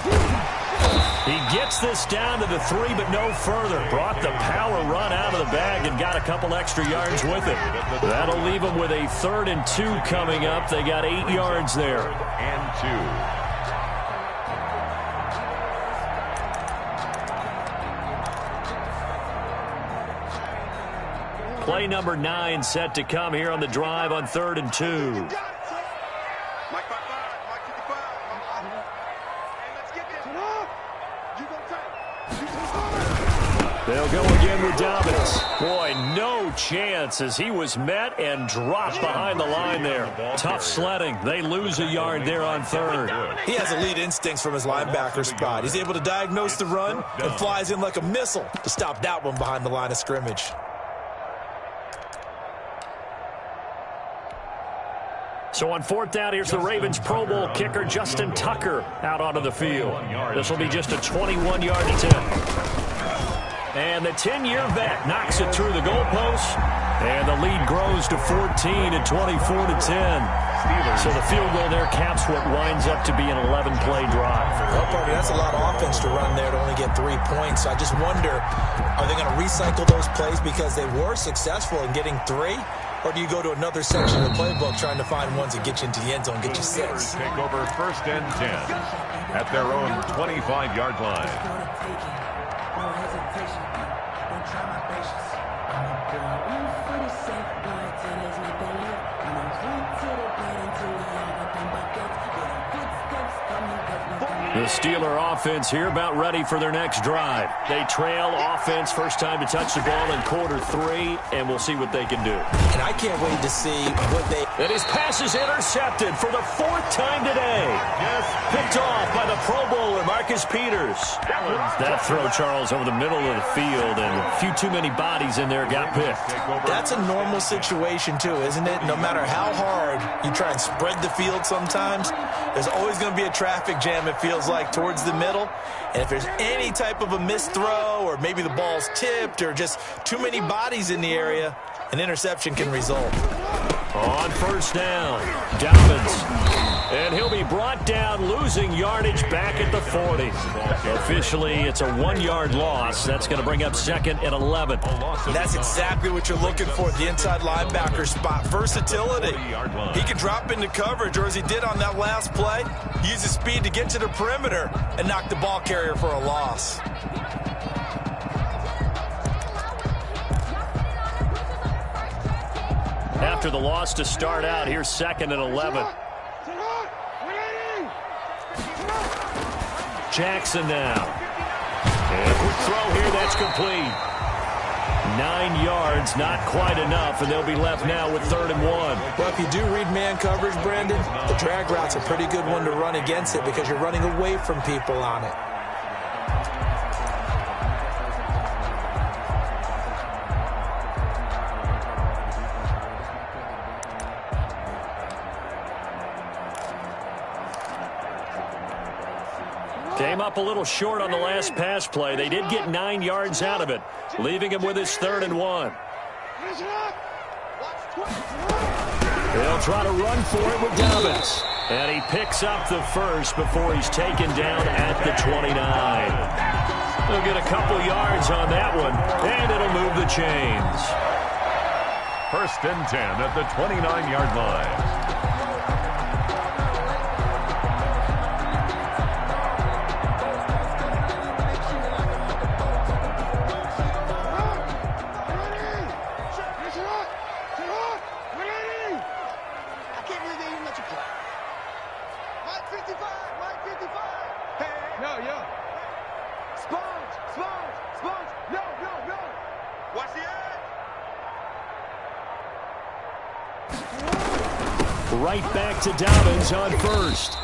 He gets this down to the 3, but no further. Brought the power run out of the bag and got a couple extra yards with it. That'll leave them with a 3rd and 2 coming up. They got 8 yards there. And 2. Play number 9 set to come here on the drive on 3rd and 2. They'll go again with Dobbins. Boy, no chance as he was met and dropped behind the line there. Tough sledding. They lose a yard there on 3rd. He has elite instincts from his linebacker spot. He's able to diagnose the run and flies in like a missile to stop that one behind the line of scrimmage. So on 4th down, here's the Ravens Pro Bowl kicker Justin Tucker out onto the field. This will be just a 21-yard attempt. And the 10-year vet knocks it through the goalpost. And the lead grows to 14 at 24-10. So the field goal there caps what winds up to be an 11-play drive. Well, partner, that's a lot of offense to run there to only get 3 points. I just wonder, are they going to recycle those plays because they were successful in getting 3? Or do you go to another section of the playbook trying to find ones that get you into the end zone, get you 6? Take over 1st and 10 at their own 25-yard line. The Steeler offense here about ready for their next drive. They trail offense, first time to touch the ball in Q3, and we'll see what they can do. And I can't wait to see what they... And his pass is intercepted for the 4th time today. Picked off by the Pro Bowler, Marcus Peters. That throw, Charles, over the middle of the field, and a few too many bodies in there got picked. That's a normal situation, too, isn't it? No matter how hard you try and spread the field sometimes, there's always going to be a traffic jam, it feels like, towards the middle. And if there's any type of a missed throw, or maybe the ball's tipped, or just too many bodies in the area, an interception can result. On 1st down, Dobbins. And he'll be brought down, losing yardage back at the 40. Officially, it's a 1-yard loss. That's going to bring up 2nd and 11. That's exactly what you're looking for at the inside linebacker spot. Versatility. He can drop into coverage, or as he did on that last play, use his speed to get to the perimeter and knock the ball carrier for a loss. After the loss to start out, here's 2nd and 11. Jackson now. And a quick throw here, that's complete. 9 yards, not quite enough, and they'll be left now with 3rd and 1. Well, if you do read man coverage, Brandon, the drag route's a pretty good one to run against it because you're running away from people on it. Came up a little short on the last pass play. They did get 9 yards out of it, leaving him with his 3rd and 1. They'll try to run for it with Dobbins. And he picks up the first before he's taken down at the 29. They'll get a couple yards on that one, and it'll move the chains. 1st and 10 at the 29-yard line. Right back to Dobbins on 1st.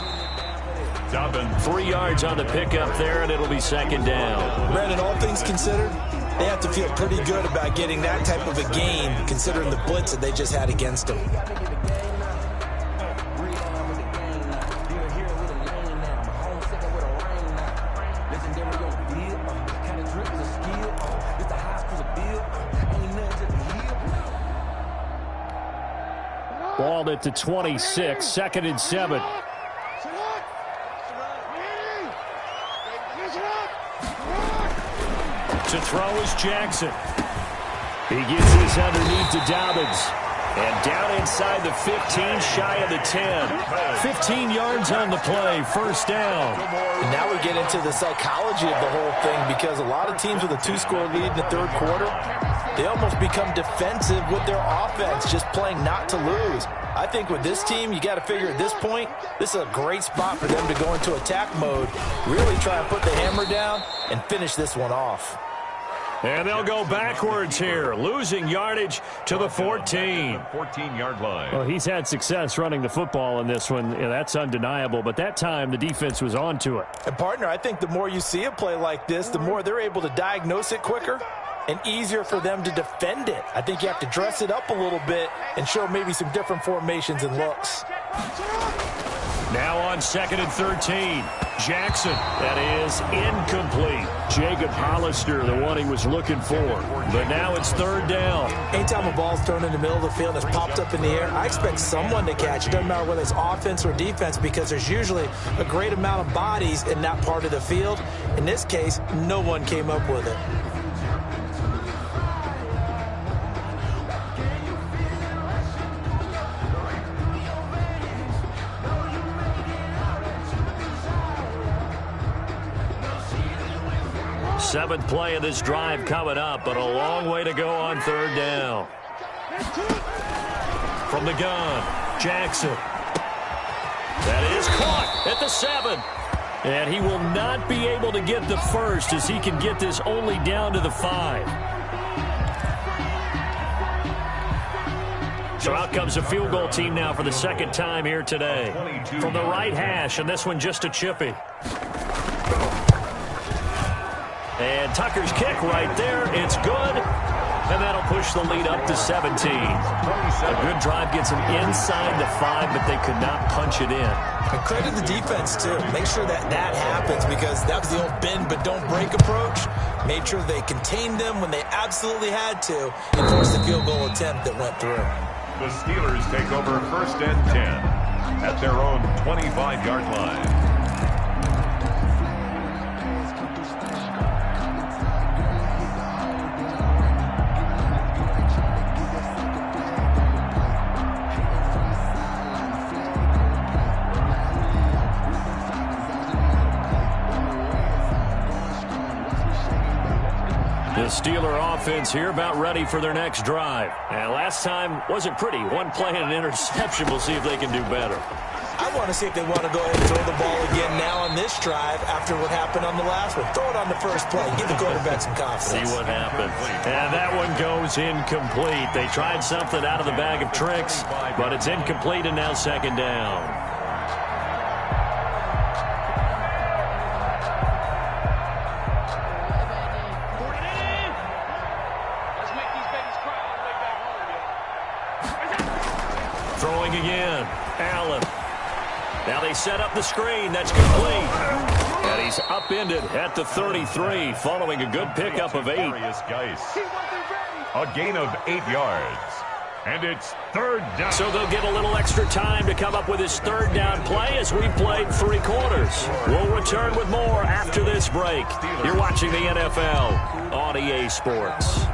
Dobbins. 3 yards on the pickup there, and it'll be 2nd down. Brandon, all things considered, they have to feel pretty good about getting that type of a gain, considering the blitz that they just had against them. Balled it to 26, 2nd and 7. To throw is Jackson. He gets this underneath to Dobbins. And down inside the 15, shy of the 10. 15 yards on the play, first down. And now we get into the psychology of the whole thing, because a lot of teams with a 2-score lead in the third quarter, they almost become defensive with their offense, just playing not to lose. I think with this team, you got to figure at this point, this is a great spot for them to go into attack mode, really try and put the hammer down and finish this one off. And they'll go backwards here, losing yardage to the 14. 14-yard line. Well, he's had success running the football in this one. Yeah, that's undeniable. But that time, the defense was onto it. And, partner, I think the more you see a play like this, the more they're able to diagnose it quicker and easier for them to defend it. I think you have to dress it up a little bit and show maybe some different formations and looks. Now on 2nd and 13. Jackson, that is incomplete. Jacob Hollister, the one he was looking for. But now it's 3rd down. Anytime a ball's thrown in the middle of the field and it's popped up in the air, I expect someone to catch it. Doesn't matter whether it's offense or defense, because there's usually a great amount of bodies in that part of the field. In this case, no one came up with it. Seventh play of this drive coming up, but a long way to go on 3rd down. From the gun, Jackson. That is caught at the 7. And he will not be able to get the first, as he can get this only down to the 5. So out comes the field goal team now for the 2nd time here today. From the right hash, and this one just a chippy. And Tucker's kick right there. It's good. And that'll push the lead up to 17. A good drive gets them inside the 5, but they could not punch it in. And credit the defense, too. Make sure that happens, because that was the old bend but don't break approach. Made sure they contained them when they absolutely had to and forced the field goal attempt that went through. The Steelers take over 1st and 10 at their own 25-yard line. The Steeler offense here about ready for their next drive. And last time wasn't pretty. One play and an interception. We'll see if they can do better. I want to see if they want to go ahead and throw the ball again now on this drive after what happened on the last one. Throw it on the first play. Give the quarterback some confidence. See what happens. And that one goes incomplete. They tried something out of the bag of tricks, but it's incomplete, and now 2nd down. Throwing again. Allen. Now they set up the screen. That's complete. And he's upended at the 33 following a good pickup of 8. A gain of 8 yards. And it's 3rd down. So they'll get a little extra time to come up with his 3rd down play as we've played 3 quarters. We'll return with more after this break. You're watching the NFL on EA Sports.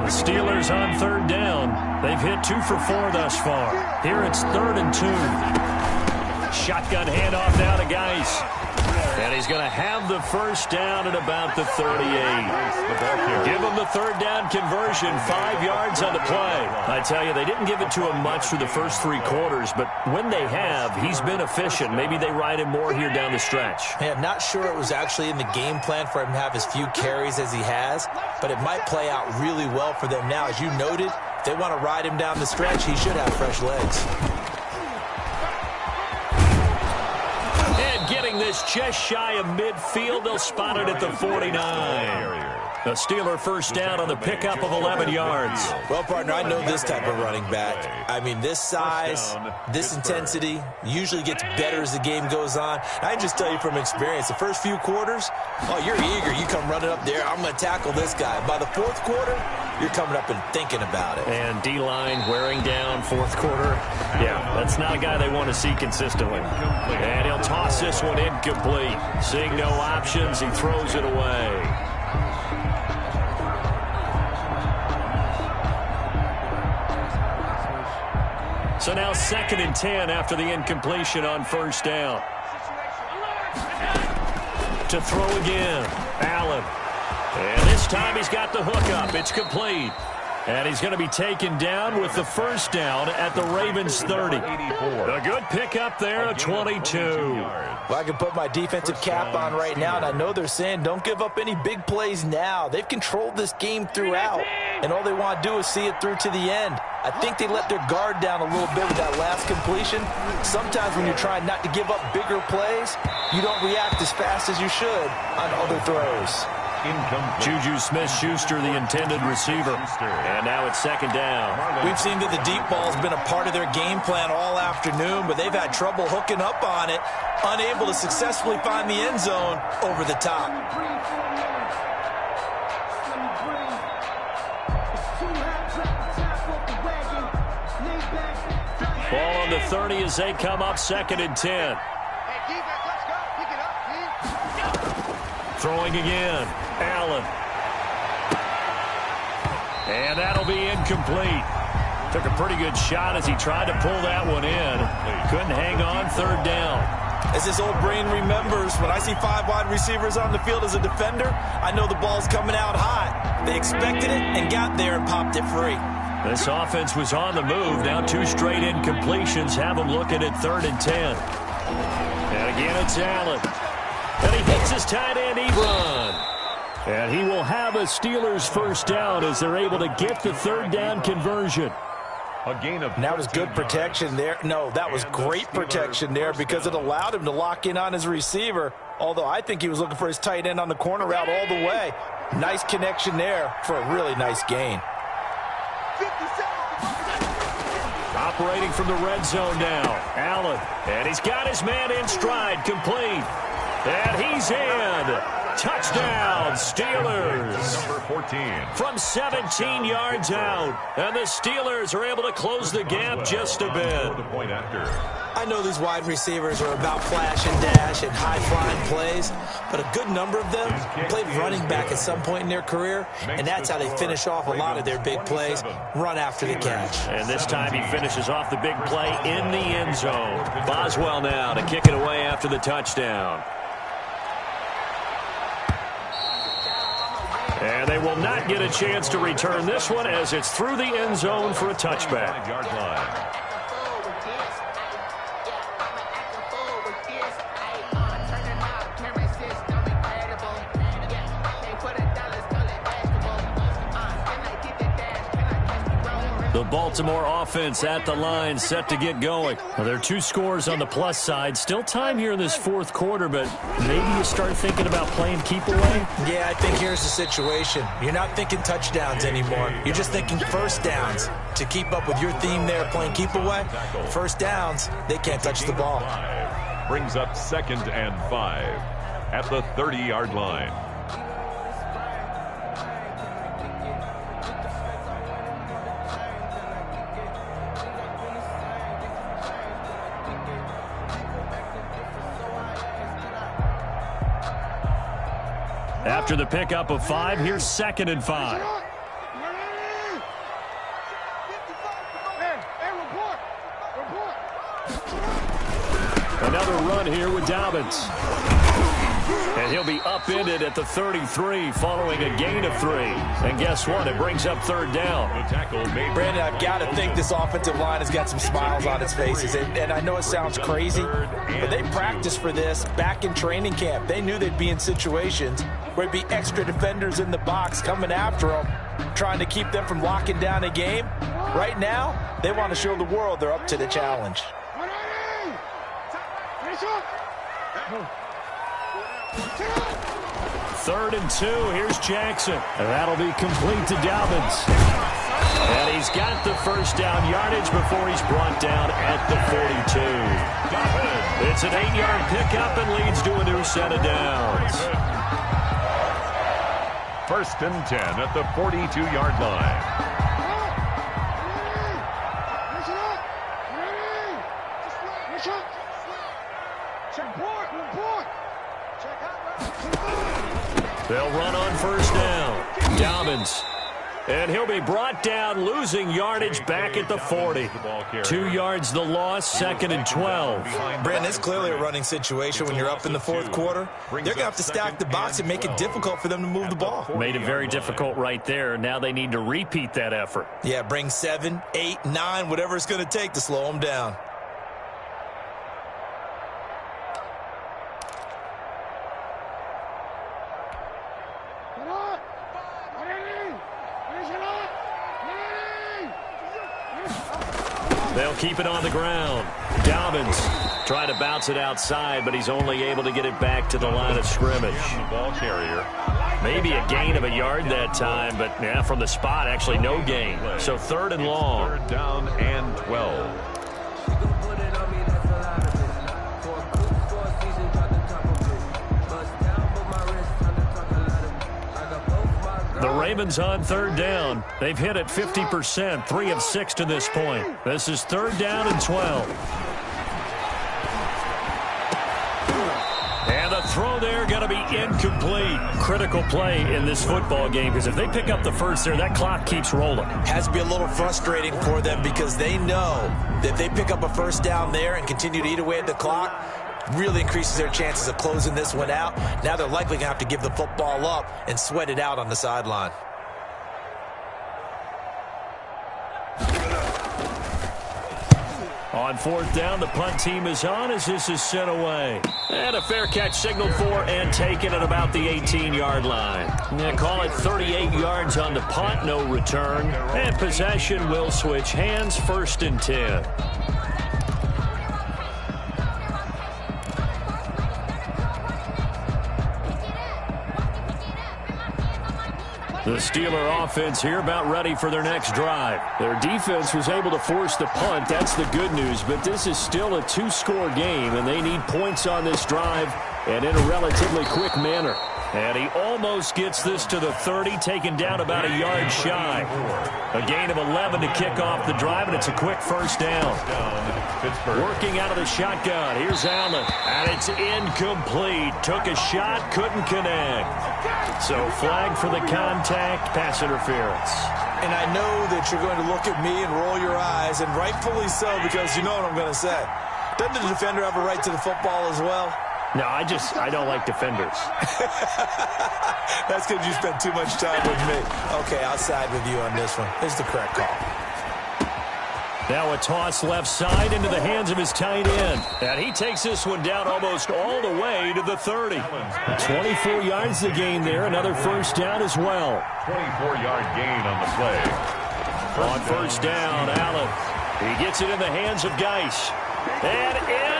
Steelers on 3rd down. They've hit 2 for 4 thus far. Here it's 3rd and 2. Shotgun handoff now to Geis. And he's going to have the first down at about the 38. Give him the third down conversion, 5 yards on the play. I tell you, they didn't give it to him much through the first 3 quarters, but when they have, he's been efficient. Maybe they ride him more here down the stretch. Hey, I'm not sure it was actually in the game plan for him to have as few carries as he has, but it might play out really well for them now. As you noted, if they want to ride him down the stretch, he should have fresh legs. Getting this just shy of midfield. They'll spot it at the 49. A Steeler first down on the pickup of 11 yards. Well, partner, I know this type of running back. I mean, this size, this intensity usually gets better as the game goes on. I can just tell you from experience, the first few quarters, oh, you're eager. You come running up there, I'm going to tackle this guy. By the fourth quarter, you're coming up and thinking about it. And D-line wearing down fourth quarter. Yeah, that's not a guy they want to see consistently. And he'll toss this one incomplete. Seeing no options, he throws it away. So now 2nd and 10 after the incompletion on first down. To throw again, Allen. And this time he's got the hook up. It's complete. And he's going to be taken down with the first down at the Ravens 30. A good pickup there, a 22. Well, I can put my defensive cap on right now, and I know they're saying don't give up any big plays now. They've controlled this game throughout, and all they want to do is see it through to the end. I think they let their guard down a little bit with that last completion. Sometimes when you're trying not to give up bigger plays, you don't react as fast as you should on other throws. Juju Smith-Schuster, the intended receiver. And now it's 2nd down. We've seen that the deep ball's been a part of their game plan all afternoon, but they've had trouble hooking up on it, unable to successfully find the end zone over the top. Ball on the 30 as they come up 2nd and 10. Throwing again, Allen. And that'll be incomplete. Took a pretty good shot as he tried to pull that one in. Couldn't hang on, 3rd down. As his old brain remembers, when I see 5 wide receivers on the field as a defender, I know the ball's coming out hot. They expected it and got there and popped it free. This offense was on the move. Now 2 straight incompletions have them looking at 3rd and 10. And again, it's Allen. And he hits his tight end, Ebron. And he will have a Steelers first down as they're able to get the 3rd down conversion. A gain of. And that was good protection there. No, that was great protection there because it allowed him to lock in on his receiver. Although I think he was looking for his tight end on the corner route all the way. Nice connection there for a really nice gain. Operating from the red zone now, Allen. And he's got his man in stride, complete. And he's in. Touchdown, Steelers. Number 14. From 17 yards out. And the Steelers are able to close the gap just a bit. The point after. I know these wide receivers are about flash and dash and high-flying plays, but a good number of them played running back at some point in their career, and that's how they finish off a lot of their big plays, run after the catch. And this time he finishes off the big play in the end zone. Boswell now to kick it away after the touchdown. And they will not get a chance to return this one as it's through the end zone for a touchback. The Baltimore offense at the line, set to get going. Well, there are 2 scores on the plus side. Still time here in this 4th quarter, but maybe you start thinking about playing keep away? Yeah, I think here's the situation. You're not thinking touchdowns anymore. You're just thinking first downs. To keep up with your theme there, playing keep away, first downs, they can't touch the ball. Brings up 2nd and 5 at the 30-yard line. After the pickup of 5, here's 2nd and 5. Another run here with Dobbins. And he'll be upended at the 33 following a gain of 3. And guess what? It brings up third down. Brandon, I've got to think this offensive line has got some smiles on its faces. And I know it sounds crazy, but they practiced for this back in training camp. They knew they'd be in situations where there'd be extra defenders in the box coming after them, trying to keep them from locking down a game. Right now, they want to show the world they're up to the challenge. 3rd and 2. Here's Jackson. And that'll be complete to Dobbins. And he's got the first down yardage before he's brought down at the 42. It's an 8-yard pickup and leads to a new set of downs. 1st and 10 at the 42-yard line. They'll run on first down. Dobbins. And he'll be brought down, losing yardage back at the 40. 2 yards the loss, 2nd and 12. Brandon, it's clearly a running situation when you're up in the 4th quarter. They're going to have to stack the box and make it difficult for them to move the ball. Made it very difficult right there. Now they need to repeat that effort. Yeah, bring 7, 8, 9, whatever it's going to take to slow them down. They'll keep it on the ground. Dobbins trying to bounce it outside, but he's only able to get it back to the line of scrimmage. Ball carrier. Maybe a gain of a yard that time, but yeah, from the spot, actually no gain. So 3rd and long. 3rd down and 12. The Ravens on 3rd down. They've hit it 50%, 3 of 6 to this point. This is 3rd down and 12. And the throw there going to be incomplete. Critical play in this football game, because if they pick up the first there, that clock keeps rolling. Has to be a little frustrating for them because they know that if they pick up a first down there and continue to eat away at the clock, really increases their chances of closing this one out. Now they're likely going to have to give the football up and sweat it out on the sideline. On 4th down, the punt team is on as this is sent away. And a fair catch signaled for and taken at about the 18-yard line. Yeah, call it 38 yards on the punt, no return. And possession will switch hands, 1st and 10. The Steeler offense here about ready for their next drive. Their defense was able to force the punt. That's the good news. But this is still a 2-score game, and they need points on this drive and in a relatively quick manner. And he almost gets this to the 30, taken down about a yard shy. A gain of 11 to kick off the drive, and it's a quick first down. Working out of the shotgun. Here's Allen, and it's incomplete. Took a shot, couldn't connect. So flag for the contact, pass interference. And I know that you're going to look at me and roll your eyes, and rightfully so, because you know what I'm going to say. Doesn't the defender have a right to the football as well? No, I don't like defenders. That's because you spent too much time with me. Okay, I'll side with you on this one. This is the correct call. Now a toss left side into the hands of his tight end. And he takes this one down almost all the way to the 30. 24 yards the gain there. Another first down as well. 24-yard gain on the play. On first down, Allen. He gets it in the hands of Geis. And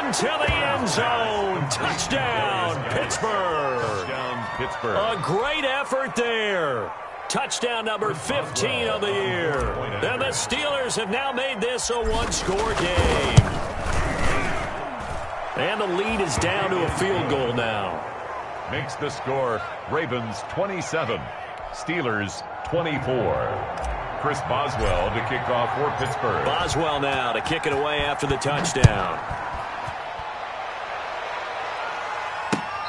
into the end zone. Touchdown, Pittsburgh. Touchdown, Pittsburgh. A great effort there. Touchdown number 15 of the year. And the Steelers have now made this a 1-score game. And the lead is down to a field goal now. Makes the score Ravens 27, Steelers 24. Chris Boswell to kick off for Pittsburgh. Boswell now to kick it away after the touchdown.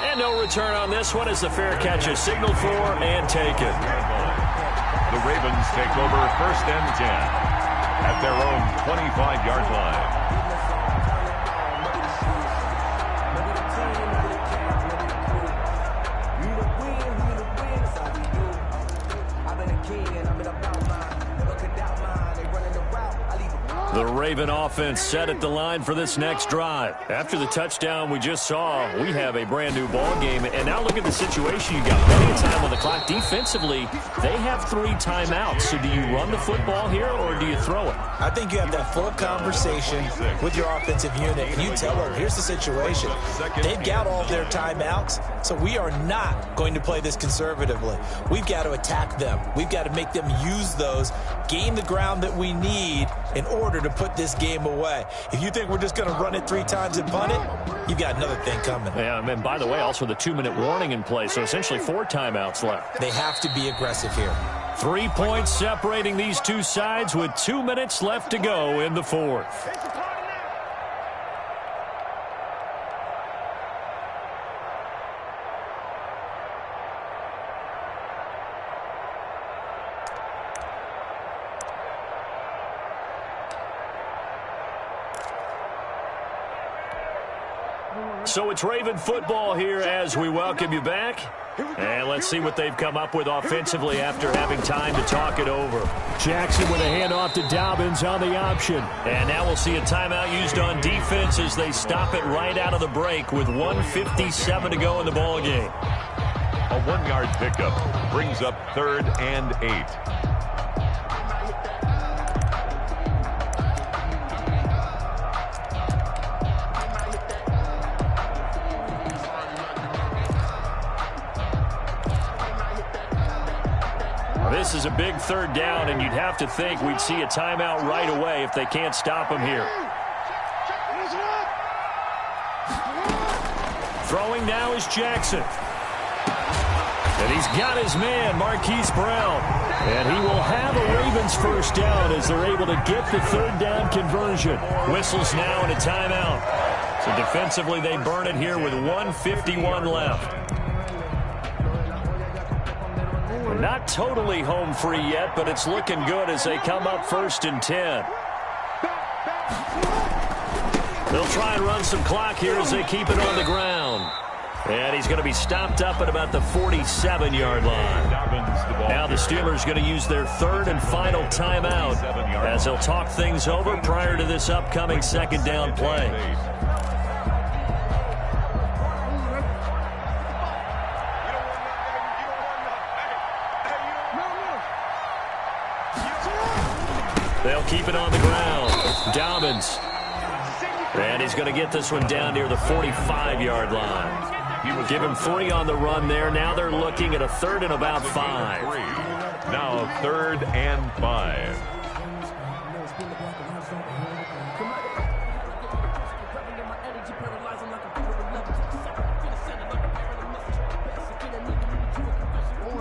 And no return on this one as the fair catch is signaled for and taken. The Ravens take over 1st and 10 at their own 25-yard line. The Raven offense set at the line for this next drive. After the touchdown we just saw, we have a brand new ball game. And now look at the situation. You got plenty of time on the clock. Defensively, they have 3 timeouts. So do you run the football here or do you throw it? I think you have that full conversation with your offensive unit. And you tell them, here's the situation. They've got all their timeouts, so we are not going to play this conservatively. We've got to attack them. We've got to make them use those, gain the ground that we need in order to put this game away. If you think we're just going to run it 3 times and punt it, you've got another thing coming. Yeah, and by the way, also the 2-minute warning in play, so essentially 4 timeouts left. They have to be aggressive here. 3 points separating these two sides with 2 minutes left to go in the 4th. So it's Raven football here as we welcome you back. And let's see what they've come up with offensively after having time to talk it over. Jackson with a handoff to Dobbins on the option. And now we'll see a timeout used on defense as they stop it right out of the break with 1:57 to go in the ball game. A 1-yard pickup brings up 3rd and 8. This is a big 3rd down, and you'd have to think we'd see a timeout right away if they can't stop him here. Throwing now is Jackson. And he's got his man, Marquise Brown. And he will have a Ravens 1st down as they're able to get the 3rd down conversion. Whistles now and a timeout. So defensively, they burn it here with 1:51 left. Not totally home free yet, but it's looking good as they come up 1st and 10. They'll try and run some clock here as they keep it on the ground. And he's going to be stopped up at about the 47-yard line. Now the Steelers going to use their 3rd and final timeout as they'll talk things over prior to this upcoming 2nd down play. They'll keep it on the ground. Dobbins. And he's going to get this one down near the 45-yard line. Give him 3 on the run there. Now they're looking at a 3rd and about 5. Now 3rd and 5.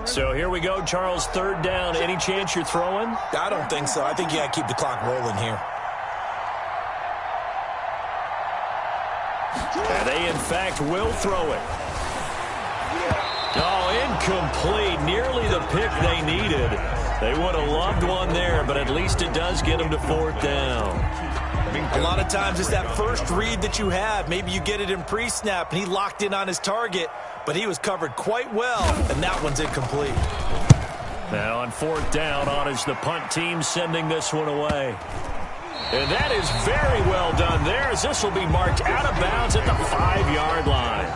So here we go, Charles, 3rd down. Any chance you're throwing? I don't think so. I think you got to keep the clock rolling here. And they, in fact, will throw it. Oh, incomplete. Nearly the pick they needed. They would have loved one there, but at least it does get them to 4th down. A lot of times it's that first read that you have. Maybe you get it in pre-snap, and he locked in on his target, but he was covered quite well, and that one's incomplete. Now on 4th down, on is the punt team sending this one away. And that is very well done there, as this will be marked out of bounds at the 5-yard line.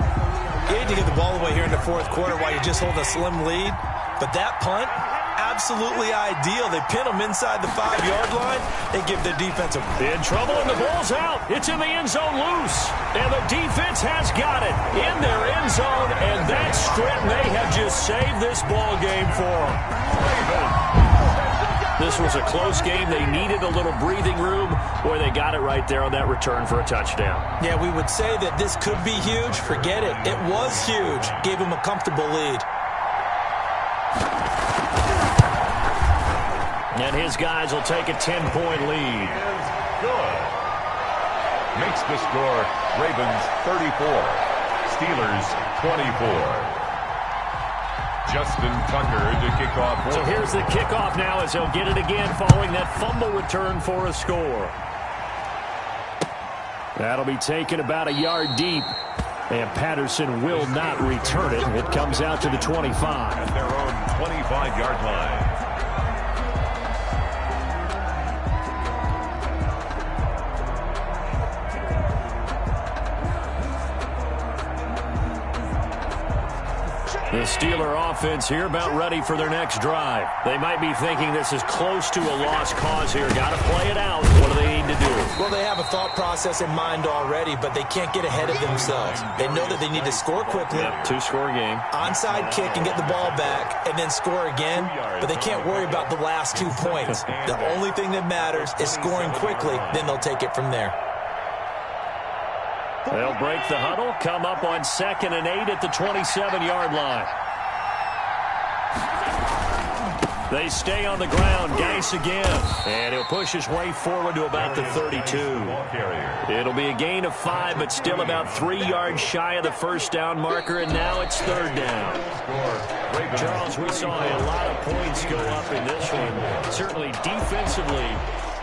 You hate to get the ball away here in the 4th quarter while you just hold a slim lead, but that punt, absolutely ideal. They pin them inside the 5-yard line. They give their defense a... In trouble, and the ball's out. It's in the end zone loose. And the defense has got it in their end zone, and that strip may have just saved this ball game for them. This was a close game. They needed a little breathing room. Boy, they got it right there on that return for a touchdown. Yeah, we would say that this could be huge. Forget it. It was huge. Gave them a comfortable lead. And his guys will take a 10-point lead. Good. Makes the score Ravens 34, Steelers 24. Justin Tucker to kick off. So here's the kickoff now as they'll get it again following that fumble return for a score. That'll be taken about a yard deep. And Patterson will not return it. It comes out to the 25. At their own 25-yard line. The Steeler offense here about ready for their next drive. They might be thinking this is close to a lost cause here. Got to play it out. What do they need to do? Well, they have a thought process in mind already, but they can't get ahead of themselves. They know that they need to score quickly. Yep, two-score game. Onside kick and get the ball back and then score again, but they can't worry about the last 2 points. The only thing that matters is scoring quickly, then they'll take it from there. They'll break the huddle, come up on 2nd and 8 at the 27-yard line. They stay on the ground. Geis again. And he'll push his way forward to about the 32. It'll be a gain of 5, but still about 3 yards shy of the first down marker, and now it's 3rd down. Charles, we saw a lot of points go up in this one. Certainly defensively,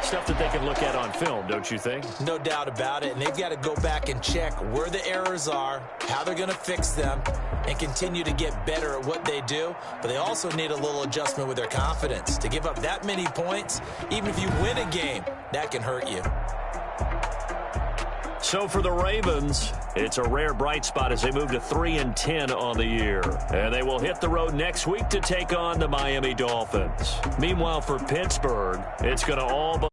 stuff that they can look at on film, don't you think? No doubt about it, and they've got to go back and check where the errors are, how they're going to fix them, and continue to get better at what they do. But they also need a little adjustment with their confidence. To give up that many points, even if you win a game, that can hurt you. So for the Ravens, it's a rare bright spot as they move to 3-10 on the year. And they will hit the road next week to take on the Miami Dolphins. Meanwhile, for Pittsburgh, it's going to all